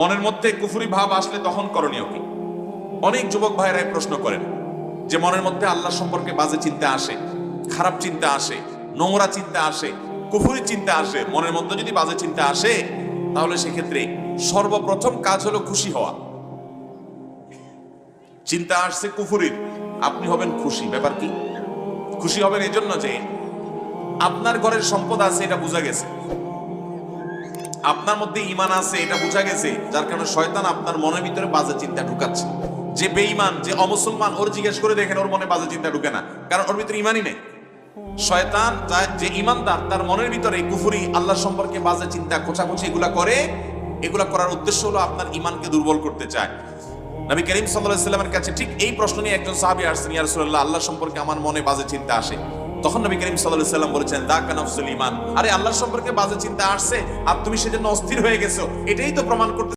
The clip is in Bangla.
মনের মধ্যে কুফরি ভাব আসলে তখন করণীয় কি? অনেক যুবক ভাইরাই প্রশ্ন করেন যে মনের মধ্যে আল্লাহ সম্পর্কে বাজে চিন্তা আসে, খারাপ চিন্তা আসে, নোংরা চিন্তা আসে, কুফরি চিন্তা আসে। মনের মধ্যে যদি বাজে চিন্তা আসে তাহলে সেক্ষেত্রে সর্বপ্রথম কাজ হলো খুশি হওয়া। চিন্তা আসছে কুফরির, আপনি হবেন খুশি। ব্যাপার কি? খুশি হবেন এই জন্য যে আপনার ঘরের সম্পদ আছে, এটা বোঝা গেছে, আপনার মধ্যে ঈমান আছে, এটা বোঝা গেছে, যার কারণে শয়তান আপনার মনের ভিতরে বাজে চিন্তা ঢুকাচ্ছে। যে বেঈমান, যে অমুসলমান, ওর জিজ্ঞেস করে দেখেন, ওর মনে বাজে চিন্তা ঢুকে না, কারণ ওর ভিতরে ঈমানই নেই। শয়তান যে ঈমানদার, তার মনের ভিতরে কুফরি, আল্লাহ সম্পর্কে বাজে চিন্তা, খোঁচাখুচি এগুলা করে। এগুলা করার উদ্দেশ্য হলো আপনার ঈমানকে দুর্বল করতে চায়। নবী করিম সাল্লাল্লাহু আলাইহি ওয়াসাল্লামের কাছে ঠিক এই প্রশ্ন নিয়ে একজন সাহাবী আসছেন, ইয়া রাসূলুল্লাহ, আল্লাহ সম্পর্কে আমার মনে বাজে চিন্তা আসে। তখন নবী করিম সাল্লাল্লাহু আলাইহি ওয়াসাল্লাম বলেছেন, দাকা নাফসুল ঈমান। আরে আল্লাহ সম্পর্কে বাজে চিন্তা আসছে আর তুমি সেজন্য অস্থির হয়ে গেছো, এটাই তো প্রমাণ করতে